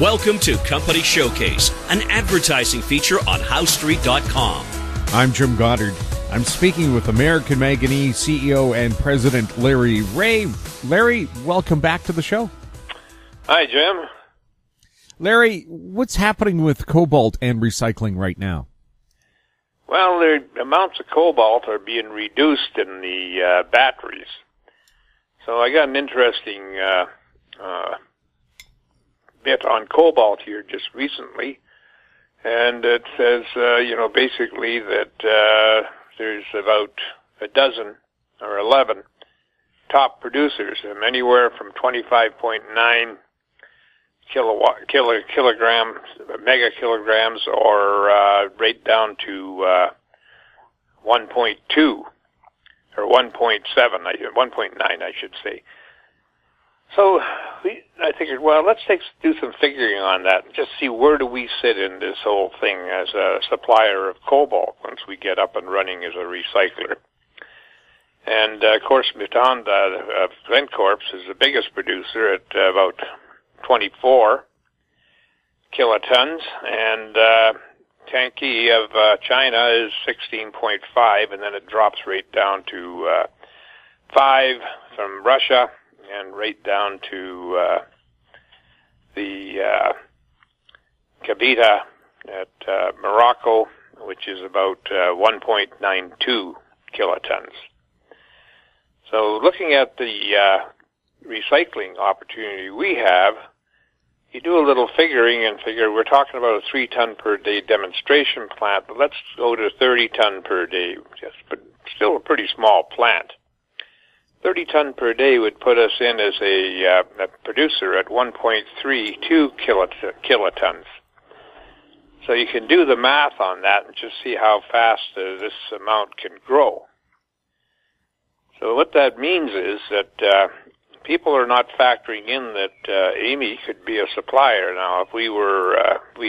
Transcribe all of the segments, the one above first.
Welcome to Company Showcase, an advertising feature on HowStreet.com. I'm Jim Goddard. I'm speaking with American Manganese CEO and President Larry Reaugh. Larry, welcome back to the show. Hi, Jim. Larry, what's happening with cobalt and recycling right now? Well, the amounts of cobalt are being reduced in the batteries. So I got an interesting bit on cobalt here just recently, and it says, basically that there's about a dozen or 11 top producers, anywhere from 25.9 kilograms, mega kilograms, or right down to 1.2 or 1.7, 1.9, I should say. So I figured, well, let's do some figuring on that and just see where do we sit in this whole thing as a supplier of cobalt once we get up and running as a recycler. And, of course, Mutanda of Glencorp is the biggest producer at about 24 kilotons, and Tianqi of China is 16.5, and then it drops right down to 5 from Russia, and right down to the Cobalt at Morocco, which is about 1.92 kilotons. So looking at the recycling opportunity we have, you do a little figuring and figure we're talking about a 3-ton per day demonstration plant, but let's go to 30-ton per day, but still a pretty small plant. 30-ton per day would put us in as a producer at 1.32 kilotons. So you can do the math on that and just see how fast this amount can grow. So what that means is that people are not factoring in that Amy could be a supplier. Now, if we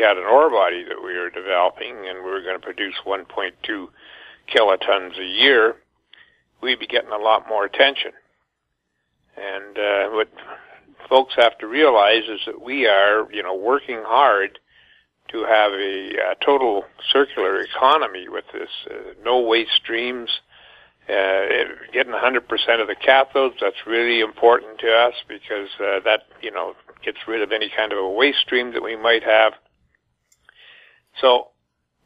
had an ore body that we were developing and we were going to produce 1.2 kilotons a year, we'd be getting a lot more attention. And what folks have to realize is that we are, working hard to have a total circular economy with this, no waste streams, getting 100% of the cathodes. That's really important to us because that, gets rid of any kind of a waste stream that we might have. So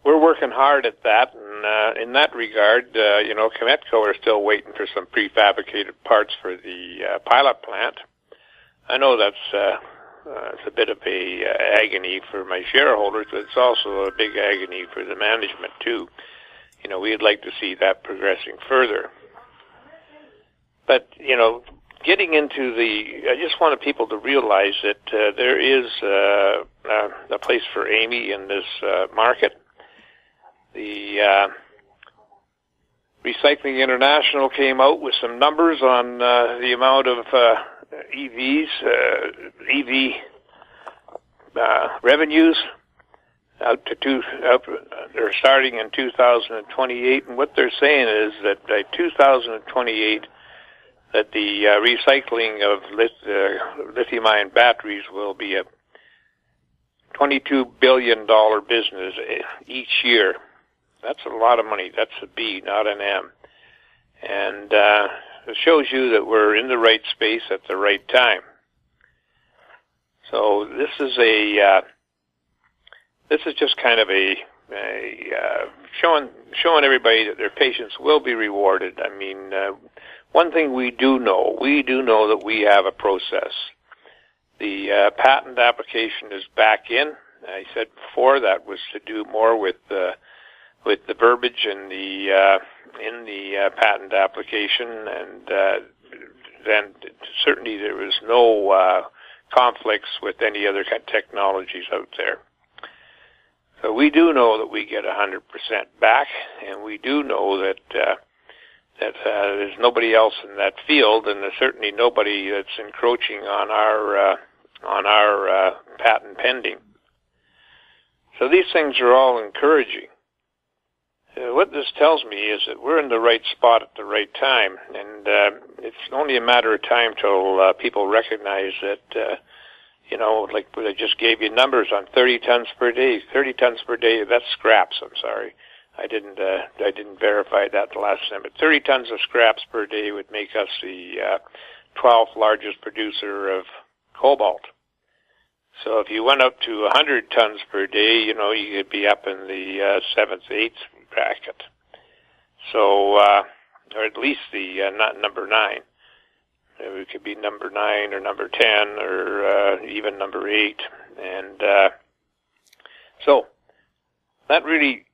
we're working hard at that, and in that regard, Cametco are still waiting for some prefabricated parts for the pilot plant. I know that's it's a bit of a agony for my shareholders, but it's also a big agony for the management too. We'd like to see that progressing further. But, getting into I just wanted people to realize that there is a place for Amy in this market. The Recycling International came out with some numbers on the amount of EV revenues they're starting in 2028, and what they're saying is that by 2028, that the recycling of lithium-ion batteries will be a $22 billion business each year. That's a lot of money. That's a B, not an M. And it shows you that we're in the right space at the right time. So this is just kind of a showing everybody that their patience will be rewarded. I mean, one thing we do know that we have a process. The patent application is back in. I said before that was to do more with the verbiage in the patent application, and then certainly there was no conflicts with any other technologies out there. So we do know that we get 100% back, and we do know that there's nobody else in that field, and there's certainly nobody that's encroaching on our patent pending. So these things are all encouraging. What this tells me is that we're in the right spot at the right time, and it's only a matter of time till people recognize that like I just gave you numbers on 30 tons per day. 30 tons per day, that's scraps, I'm sorry. I didn't verify that the last time, but 30 tons of scraps per day would make us the 12th largest producer of cobalt. So if you went up to 100 tons per day, you could be up in the 7th, 8th bracket. So, or at least the not number 9. It could be number 9 or number 10 or even number 8. And so that really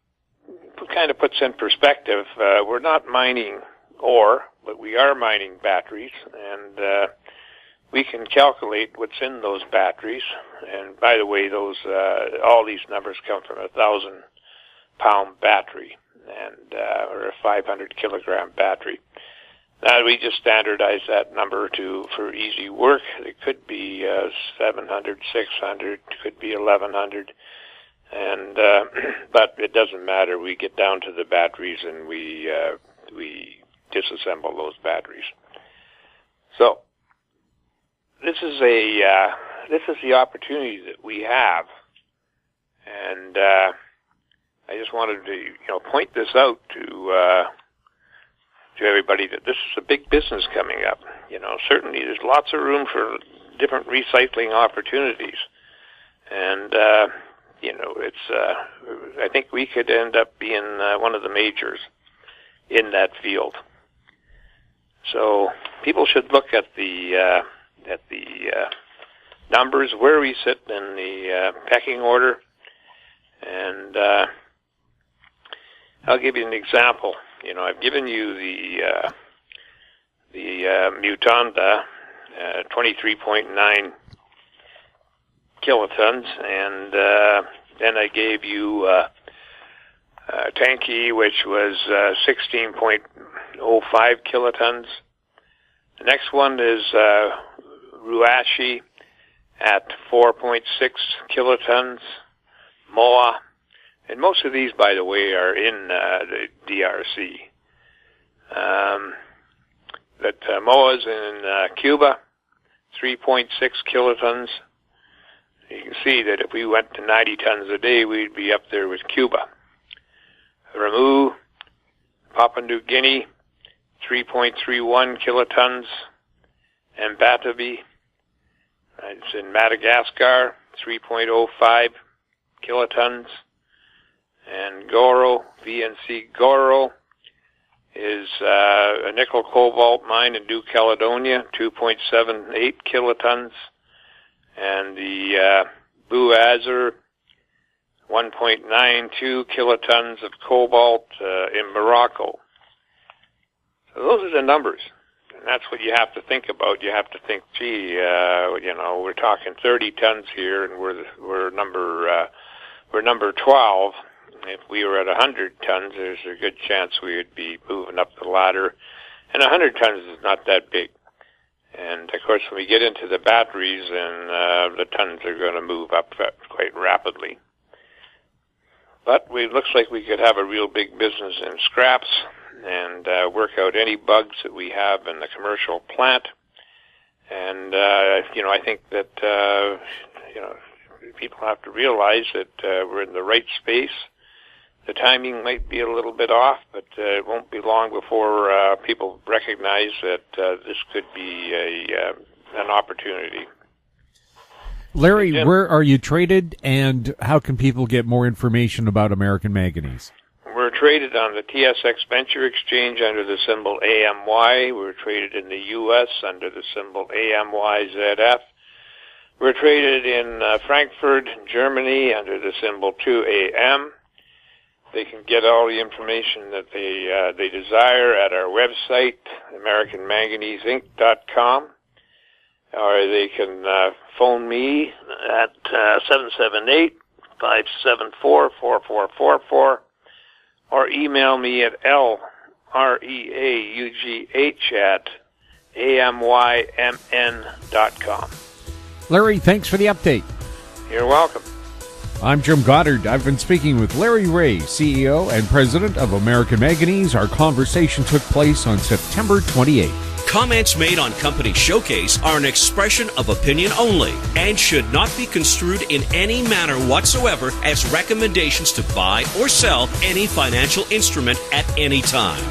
kind of puts in perspective. We're not mining ore, but we are mining batteries, and we can calculate what's in those batteries. And by the way, those all these numbers come from a 1,000-pound battery and or a 500-kilogram battery. Now we just standardize that number for easy work. It could be 700, 600, could be 1,100. And but it doesn't matter. We get down to the batteries and we disassemble those batteries. So this is the opportunity that we have, and I just wanted to point this out to everybody that this is a big business coming up. Certainly there's lots of room for different recycling opportunities, and I think we could end up being one of the majors in that field. So people should look at the numbers, where we sit in the pecking order, and I'll give you an example. I've given you the Mutanda, 23.9 kilotons, and then I gave you Tanki, which was 16.05 kilotons. The next one is Reaugh at 4.6 kilotons. Moa, and most of these, by the way, are in the DRC. But Moa's in Cuba, 3.6 kilotons. You can see that if we went to 90 tons a day, we'd be up there with Cuba. Reaugh, Papua New Guinea, 3.31 kilotons. And Batavi, it's in Madagascar, 3.05 kilotons. And Goro, VNC Goro, is a nickel cobalt mine in New Caledonia, 2.78 kilotons. And the Blue Azure, 1.92 kilotons of cobalt in Morocco. So those are the numbers. And that's what you have to think about. You have to think, gee, we're talking 30 tons here, and we're number 12. If we were at 100 tons, there's a good chance we would be moving up the ladder. And 100 tons is not that big. And, of course, when we get into the batteries, and the tons are going to move up quite rapidly. But it looks like we could have a real big business in scraps and work out any bugs that we have in the commercial plant. And, I think that, people have to realize that we're in the right space. The timing might be a little bit off, but it won't be long before people recognize that this could be an opportunity. Larry, where are you traded, and how can people get more information about American Manganese? We're traded on the TSX Venture Exchange under the symbol AMY. We're traded in the U.S. under the symbol AMYZF. We're traded in Frankfurt, Germany, under the symbol 2AM. They can get all the information that they desire at our website, AmericanManganeseInc.com, or they can phone me at 778-574-4444, or email me at LREAUGH@AMYMN.com. Larry, thanks for the update. You're welcome. I'm Jim Goddard. I've been speaking with Larry Reaugh, CEO and President of American Manganese. Our conversation took place on September 28th. Comments made on Company Showcase are an expression of opinion only and should not be construed in any manner whatsoever as recommendations to buy or sell any financial instrument at any time.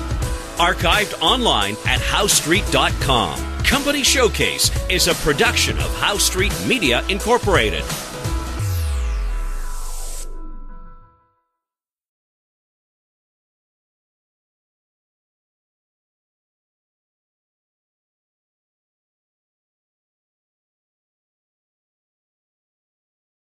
Archived online at HowStreet.com. Company Showcase is a production of How Street Media Incorporated.